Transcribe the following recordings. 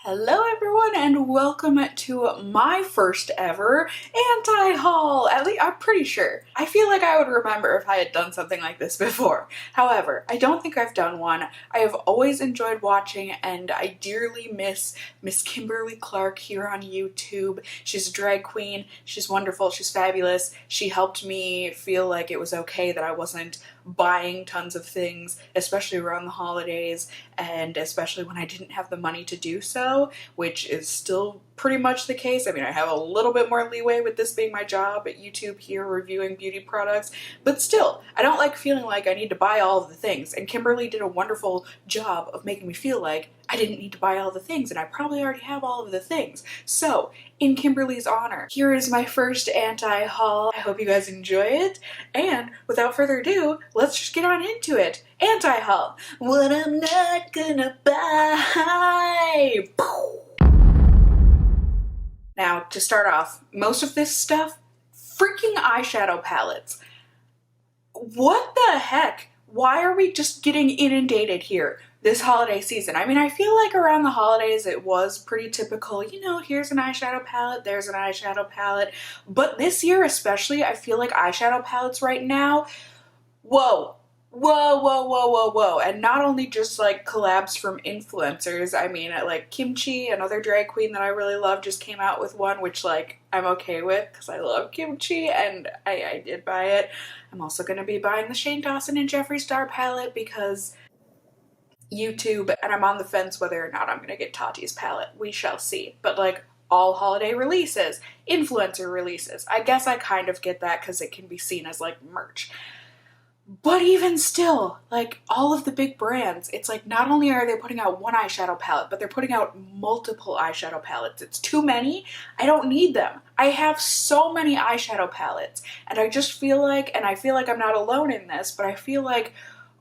Hello everyone and welcome to my first ever anti-haul. At least I'm pretty sure. I feel like I would remember if I had done something like this before. However, I don't think I've done one. I have always enjoyed watching and I dearly miss Miss Kimberly Clark here on YouTube. She's a drag queen. She's wonderful. She's fabulous. She helped me feel like it was okay that I wasn't buying tons of things, especially around the holidays and especially when I didn't have the money to do so, which is still pretty much the case. I mean, I have a little bit more leeway with this being my job at YouTube here reviewing beauty products, but still, I don't like feeling like I need to buy all of the things, and Kimberly did a wonderful job of making me feel like I didn't need to buy all the things and I probably already have all of the things. So, in Kimberly's honor, here is my first anti-haul. I hope you guys enjoy it, and without further ado, let's just get on into it. Anti-haul. What I'm not gonna buy. Now, to start off, most of this stuff, freaking eyeshadow palettes. What the heck? Why are we just getting inundated here this holiday season? I mean, I feel like around the holidays it was pretty typical, you know, here's an eyeshadow palette, there's an eyeshadow palette. But this year especially, I feel like eyeshadow palettes right now, whoa. Whoa. And not only just like collabs from influencers, I mean like Kimchi, another drag queen that I really love, just came out with one, which like I'm okay with because I love Kimchi and I did buy it. I'm also going to be buying the Shane Dawson and Jeffree Star palette because YouTube, and I'm on the fence whether or not I'm going to get Tarte's palette. We shall see. But like all holiday releases, influencer releases, I guess I kind of get that because it can be seen as like merch. But even still, like all of the big brands, it's like not only are they putting out one eyeshadow palette, but they're putting out multiple eyeshadow palettes. It's too many. I don't need them. I have so many eyeshadow palettes and I just feel like, and I feel like I'm not alone in this, but I feel like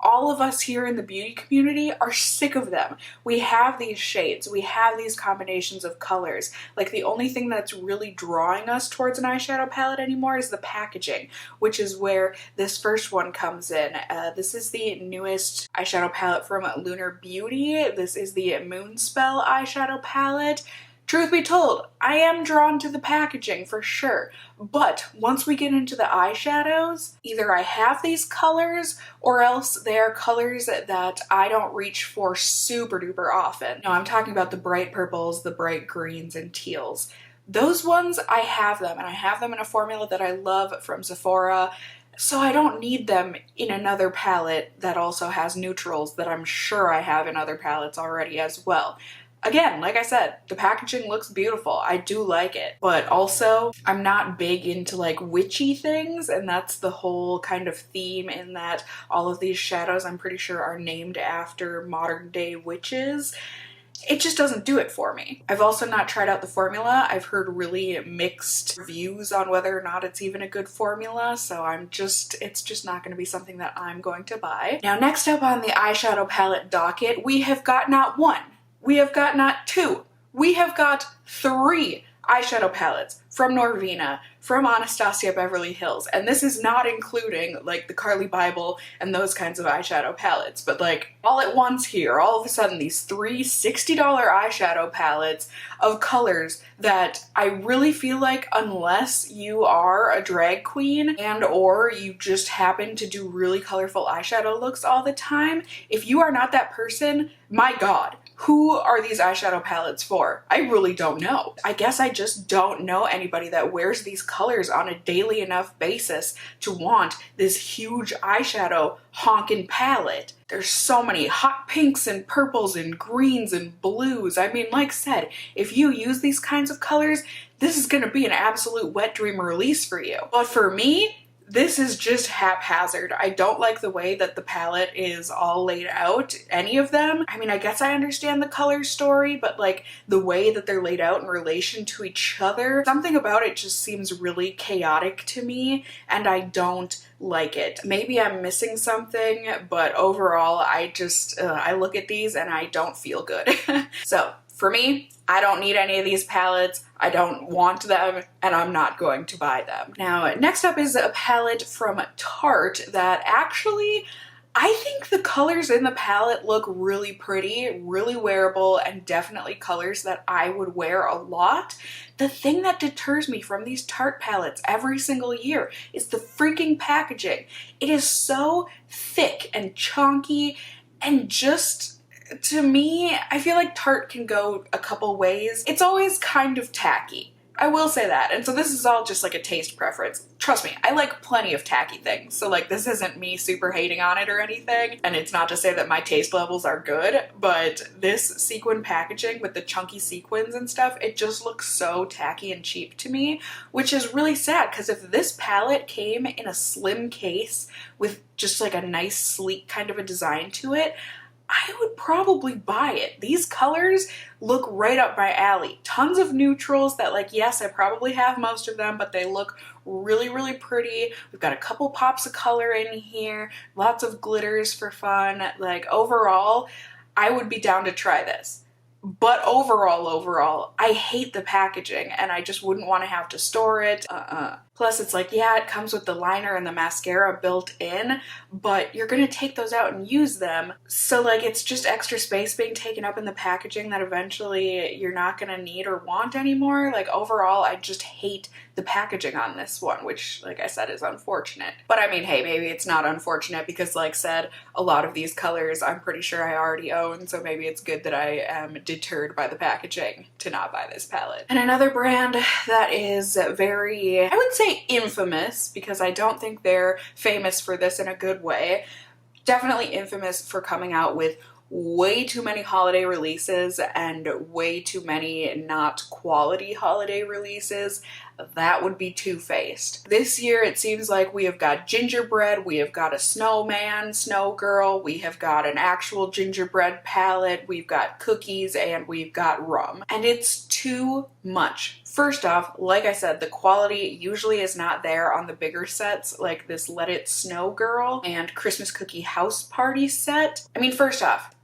all of us here in the beauty community are sick of them. We have these shades, we have these combinations of colors. Like the only thing that's really drawing us towards an eyeshadow palette anymore is the packaging, which is where this first one comes in. This is the newest eyeshadow palette from Lunar Beauty. This is the Moonspell eyeshadow palette. Truth be told, I am drawn to the packaging for sure, but once we get into the eyeshadows, either I have these colors or else they are colors that I don't reach for super duper often. No, I'm talking about the bright purples, the bright greens, and teals. Those ones, I have them, and I have them in a formula that I love from Sephora, so I don't need them in another palette that also has neutrals that I'm sure I have in other palettes already as well. Again, like I said, the packaging looks beautiful. I do like it. But also, I'm not big into like witchy things, and that's the whole kind of theme in that all of these shadows I'm pretty sure are named after modern day witches. It just doesn't do it for me. I've also not tried out the formula. I've heard really mixed reviews on whether or not it's even a good formula, so it's just not going to be something that I'm going to buy. Now, next up on the eyeshadow palette docket, we have got not one. We have got not two, we have got three eyeshadow palettes from Norvina, from Anastasia Beverly Hills, and this is not including like the Carly Bible and those kinds of eyeshadow palettes, but like all at once here, all of a sudden these three $60 eyeshadow palettes of colors that I really feel like unless you are a drag queen and or you just happen to do really colorful eyeshadow looks all the time, if you are not that person, my god. Who are these eyeshadow palettes for? I really don't know. I guess I just don't know anybody that wears these colors on a daily enough basis to want this huge eyeshadow honkin' palette. There's so many hot pinks and purples and greens and blues. I mean, like I said, if you use these kinds of colors, this is gonna be an absolute wet dream release for you. But for me, this is just haphazard. I don't like the way that the palette is all laid out, any of them. I mean, I guess I understand the color story, but like the way that they're laid out in relation to each other, something about it just seems really chaotic to me, and I don't like it. Maybe I'm missing something, but overall, I look at these and I don't feel good. So, for me, I don't need any of these palettes, I don't want them, and I'm not going to buy them. Now, next up is a palette from Tarte that actually I think the colors in the palette look really pretty, really wearable, and definitely colors that I would wear a lot. The thing that deters me from these Tarte palettes every single year is the freaking packaging. It is so thick and chunky and just, to me, I feel like Tarte can go a couple ways. It's always kind of tacky. I will say that. And so this is all just like a taste preference. Trust me, I like plenty of tacky things. So like this isn't me super hating on it or anything. And it's not to say that my taste levels are good, but this sequin packaging with the chunky sequins and stuff, it just looks so tacky and cheap to me, which is really sad because if this palette came in a slim case with just like a nice sleek kind of a design to it, I would probably buy it. These colors look right up my alley. Tons of neutrals that, like, yes, I probably have most of them, but they look really, really pretty. We've got a couple pops of color in here, lots of glitters for fun. Like, overall, I would be down to try this. But overall, I hate the packaging and I just wouldn't want to have to store it. Plus it's like, yeah, it comes with the liner and the mascara built in, but you're gonna take those out and use them. So like it's just extra space being taken up in the packaging that eventually you're not gonna need or want anymore. Like overall, I just hate the packaging on this one, which like I said is unfortunate. But I mean, hey, maybe it's not unfortunate because like I said, a lot of these colors I'm pretty sure I already own, so maybe it's good that I am deterred by the packaging to not buy this palette. And another brand that is very, I would say infamous, because I don't think they're famous for this in a good way, definitely infamous for coming out with way too many holiday releases and way too many not quality holiday releases. That would be Too Faced. This year it seems like we have got gingerbread, we have got a snowman, snow girl, we have got an actual gingerbread palette, we've got cookies, and we've got rum. And it's too much. First off, like I said, the quality usually is not there on the bigger sets like this Let It Snow Girl and Christmas Cookie House Party set. I mean, first off,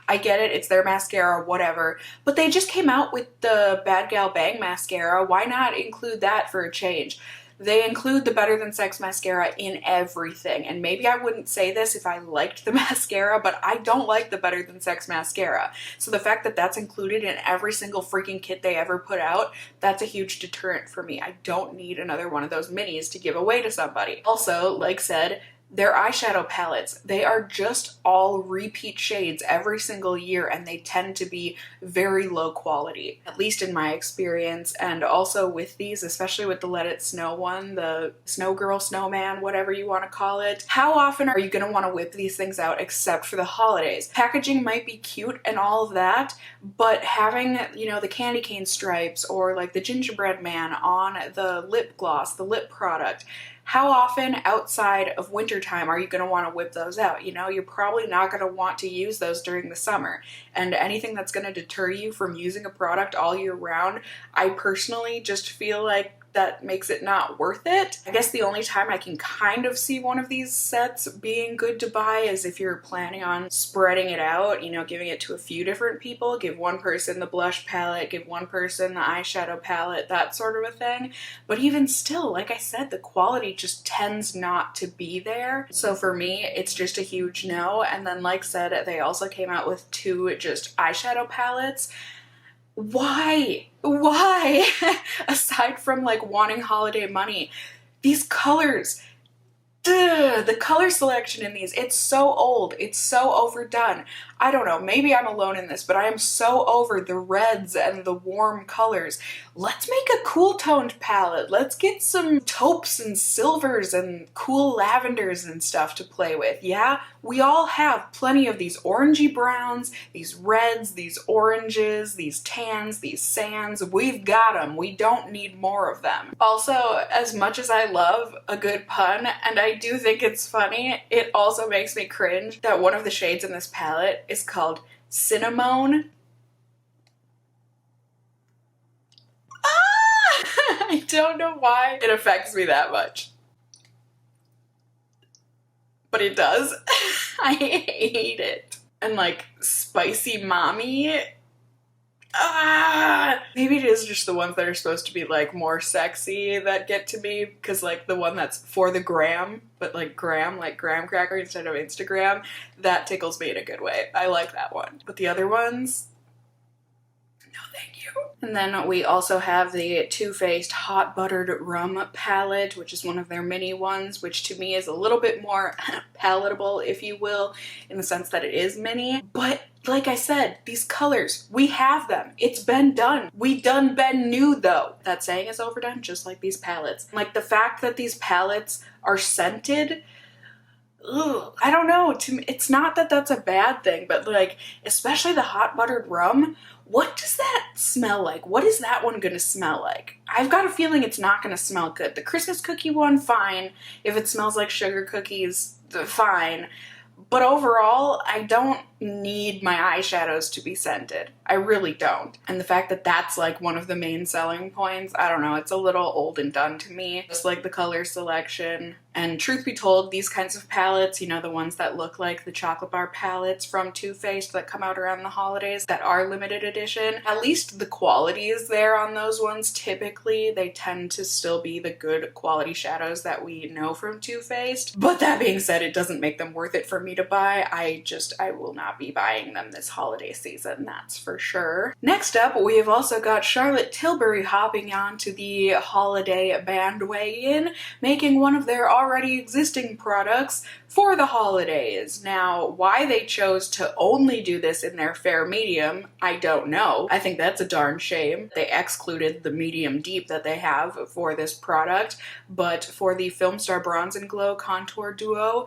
I get it, it's their mascara, whatever, but they just came out with the Bad Gal Bang mascara. Why not include that for a change? They include the Better Than Sex mascara in everything, and maybe I wouldn't say this if I liked the mascara, but I don't like the Better Than Sex mascara. So the fact that that's included in every single freaking kit they ever put out, that's a huge deterrent for me. I don't need another one of those minis to give away to somebody. Also, like said, their eyeshadow palettes, they are just all repeat shades every single year and they tend to be very low quality, at least in my experience. And also with these, especially with the Let It Snow one, the Snow Girl, Snowman, whatever you want to call it, how often are you going to want to whip these things out except for the holidays? Packaging might be cute and all of that, but having, you know, the candy cane stripes or like the gingerbread man on the lip gloss, the lip product, how often outside of wintertime are you going to want to whip those out? You know, you're probably not going to want to use those during the summer. And anything that's going to deter you from using a product all year round, I personally just feel like that makes it not worth it. I guess the only time I can kind of see one of these sets being good to buy is if you're planning on spreading it out, you know, giving it to a few different people, give one person the blush palette, give one person the eyeshadow palette, that sort of a thing. But even still, like I said, the quality just tends not to be there. So for me, it's just a huge no. And then like I said, they also came out with 2 just eyeshadow palettes. Why? Why? Aside from like wanting holiday money, these colors, the color selection in these, it's so old, it's so overdone. I don't know, maybe I'm alone in this, but I am so over the reds and the warm colors. Let's make a cool toned palette. Let's get some taupes and silvers and cool lavenders and stuff to play with. Yeah, we all have plenty of these orangey browns, these reds, these oranges, these tans, these sands. We've got them. We don't need more of them. Also, as much as I love a good pun, and I do think it's funny, it also makes me cringe that one of the shades in this palette is called Cinnamon. I don't know why it affects me that much, but it does. I hate it. And like Spicy Mommy, Maybe it is just the ones that are supposed to be like more sexy that get to me, because like the one that's for the gram, but like graham cracker instead of Instagram, that tickles me in a good way. I like that one. But the other ones, no thank you. And then we also have the Too Faced Hot Buttered Rum palette, which is one of their mini ones, which to me is a little bit more palatable, if you will, in the sense that it is mini. But like I said, these colors, we have them. It's been done. We done been new though. That saying is overdone, just like these palettes. Like the fact that these palettes are scented, ugh, I don't know. To me, it's not that that's a bad thing, but like, especially the Hot Buttered Rum, what does that smell like? What is that one gonna smell like? I've got a feeling it's not gonna smell good. The Christmas cookie one, fine. If it smells like sugar cookies, fine. But overall, I don't need my eyeshadows to be scented. I really don't. And the fact that that's like one of the main selling points, I don't know, it's a little old and done to me. Just like the color selection. And truth be told, these kinds of palettes, you know, the ones that look like the chocolate bar palettes from Too Faced that come out around the holidays that are limited edition, at least the quality is there on those ones. Typically, they tend to still be the good quality shadows that we know from Too Faced. But that being said, it doesn't make them worth it for me to buy. I will not be buying them this holiday season, that's for sure. Next up, we have also got Charlotte Tilbury hopping onto the holiday bandwagon, making one of their already existing products for the holidays. Now, why they chose to only do this in their fair medium, I don't know. I think that's a darn shame. They excluded the medium deep that they have for this product, but for the Filmstar Bronze and Glow Contour Duo,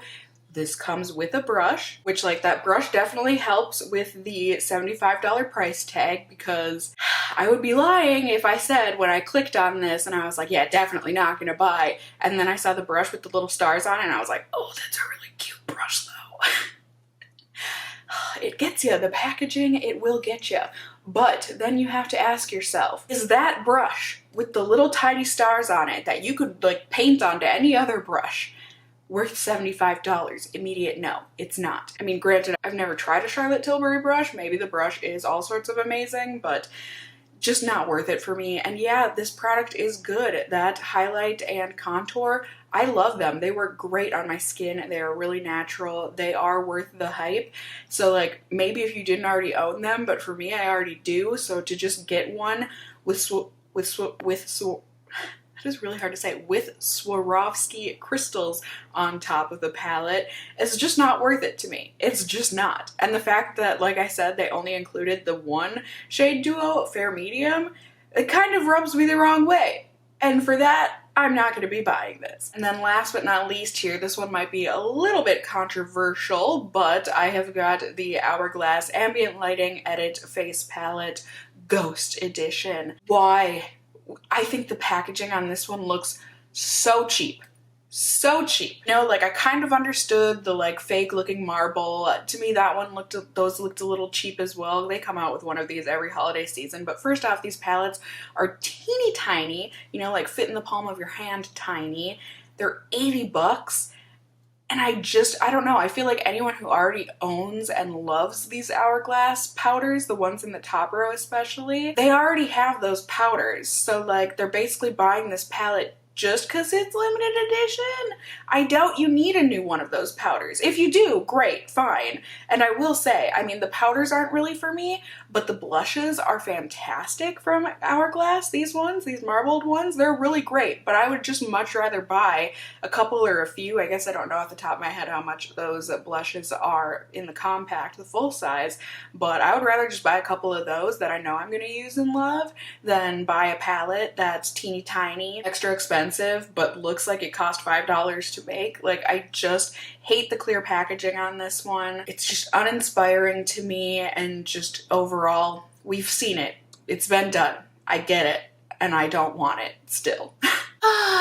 this comes with a brush, which like that brush definitely helps with the $75 price tag, because I would be lying if I said when I clicked on this and I was like, yeah, definitely not gonna buy. And then I saw the brush with the little stars on it and I was like, oh, that's a really cute brush though. It gets you, the packaging, it will get you. But then you have to ask yourself, is that brush with the little tiny stars on it that you could like paint onto any other brush worth $75? Immediate no, it's not. I mean, granted, I've never tried a Charlotte Tilbury brush. Maybe the brush is all sorts of amazing, but just not worth it for me. And yeah, this product is good. That highlight and contour, I love them. They work great on my skin. They are really natural. They are worth the hype. So like, maybe if you didn't already own them, but for me, I already do. So to just get one with that is really hard to say, with Swarovski crystals on top of the palette, is just not worth it to me. It's just not. And the fact that, like I said, they only included the one shade duo, fair medium, it kind of rubs me the wrong way. And for that, I'm not going to be buying this. And then last but not least here, this one might be a little bit controversial, but I have got the Hourglass Ambient Lighting Edit Face Palette Ghost Edition. Why? I think the packaging on this one looks so cheap. So cheap. You know, like I kind of understood the like fake looking marble. To me, that one those looked a little cheap as well. They come out with one of these every holiday season. But first off, these palettes are teeny tiny, you know, like fit in the palm of your hand tiny. They're 80 bucks. And I don't know, I feel like anyone who already owns and loves these Hourglass powders, the ones in the top row especially, they already have those powders. So like they're basically buying this palette just because it's limited edition. I doubt you need a new one of those powders. If you do, great, fine. And I will say, I mean, the powders aren't really for me, but the blushes are fantastic from Hourglass. These ones, these marbled ones, they're really great, but I would just much rather buy a couple or a few. I guess I don't know off the top of my head how much those blushes are in the compact, the full size, but I would rather just buy a couple of those that I know I'm gonna use and love than buy a palette that's teeny tiny, extra expensive, but looks like it cost $5 to make. Like, I just hate the clear packaging on this one. It's just uninspiring to me, and just overall, we've seen it. It's been done. I get it, and I don't want it still.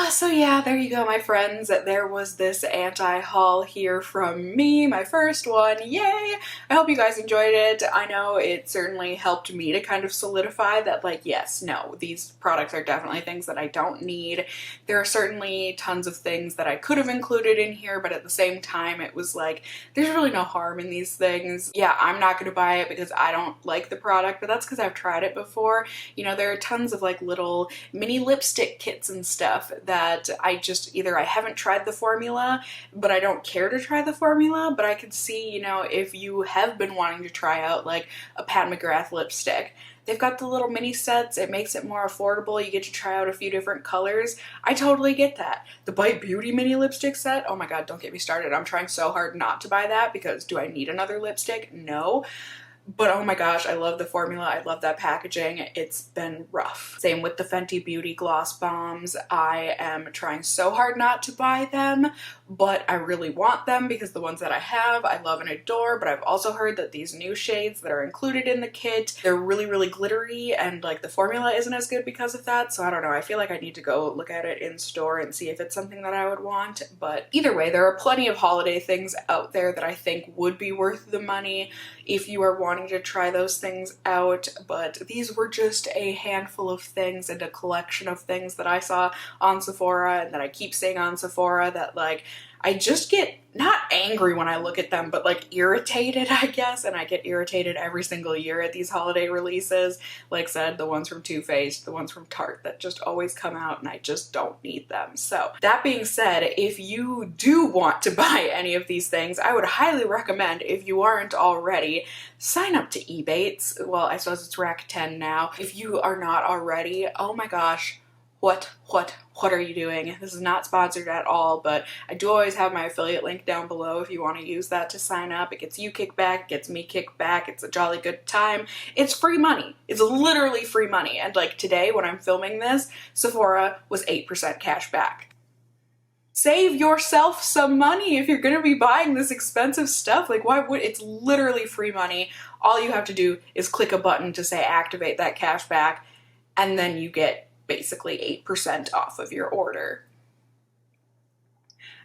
So yeah, there you go, my friends. There was this anti-haul here from me, my first one. Yay! I hope you guys enjoyed it. I know it certainly helped me to kind of solidify that, like, yes, no, these products are definitely things that I don't need. There are certainly tons of things that I could have included in here, but at the same time, it was like, there's really no harm in these things. Yeah, I'm not gonna buy it because I don't like the product, but that's because I've tried it before. You know, there are tons of like little mini lipstick kits and stuff that I just either I haven't tried the formula, but I don't care to try the formula, but I could see, you know, if you have been wanting to try out like a Pat McGrath lipstick, they've got the little mini sets. It makes it more affordable. You get to try out a few different colors. I totally get that. The Bite Beauty mini lipstick set, oh my god, don't get me started. I'm trying so hard not to buy that because do I need another lipstick? No. But oh my gosh, I love the formula. I love that packaging. It's been rough. Same with the Fenty Beauty Gloss Bombs. I am trying so hard not to buy them, but I really want them because the ones that I have, I love and adore, but I've also heard that these new shades that are included in the kit, they're really, really glittery and like the formula isn't as good because of that. So I don't know. I feel like I need to go look at it in store and see if it's something that I would want. But either way, there are plenty of holiday things out there that I think would be worth the money if you are wanting to try those things out, but these were just a handful of things and a collection of things that I saw on Sephora and that I keep seeing on Sephora that like I just get not angry when I look at them, but like irritated, I guess, and I get irritated every single year at these holiday releases. Like I said, the ones from Too Faced, the ones from Tarte that just always come out and I just don't need them. So that being said, if you do want to buy any of these things, I would highly recommend, if you aren't already, sign up to Ebates. Well, I suppose it's Rack 10 now. If you are not already, oh my gosh, what are you doing? This is not sponsored at all, but I do always have my affiliate link down below if you want to use that to sign up. It gets you kickback, it gets me kickback, it's a jolly good time. It's free money. It's literally free money. And like today when I'm filming this, Sephora was 8% cash back. Save yourself some money if you're gonna be buying this expensive stuff. Like why would, it's literally free money. All you have to do is click a button to say activate that cash back and then you get basically 8% off of your order.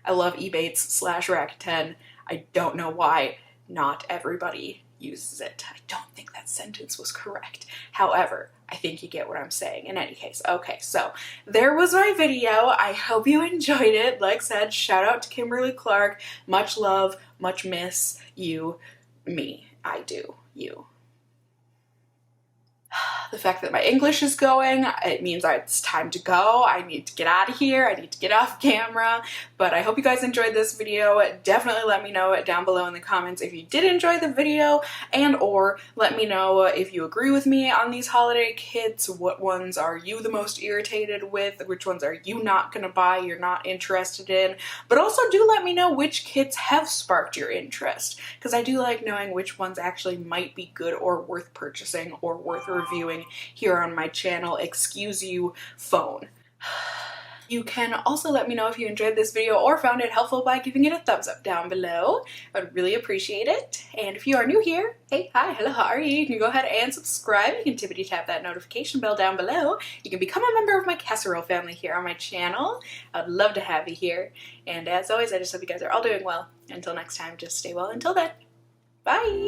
I love Ebates / Rack 10. I don't know why not everybody uses it. I don't think that sentence was correct. However, I think you get what I'm saying. In any case, okay, so there was my video. I hope you enjoyed it. Like I said, shout out to Kimberly Clark. Much love, much miss you, me. I do, you. The fact that my English is going, it means it's time to go. I need to get out of here. I need to get off camera. But I hope you guys enjoyed this video. Definitely let me know down below in the comments if you did enjoy the video, and or let me know if you agree with me on these holiday kits. What ones are you the most irritated with? Which ones are you not gonna buy, you're not interested in? But also do let me know which kits have sparked your interest, because I do like knowing which ones actually might be good or worth purchasing or worth reviewing here on my channel. Excuse you, phone. You can also let me know if you enjoyed this video or found it helpful by giving it a thumbs up down below. I would really appreciate it. And if you are new here, hey, hi, hello, how are you? You can go ahead and subscribe. You can tippity tap that notification bell down below. You can become a member of my casserole family here on my channel. I would love to have you here. And as always, I just hope you guys are all doing well. Until next time, just stay well until then. Bye!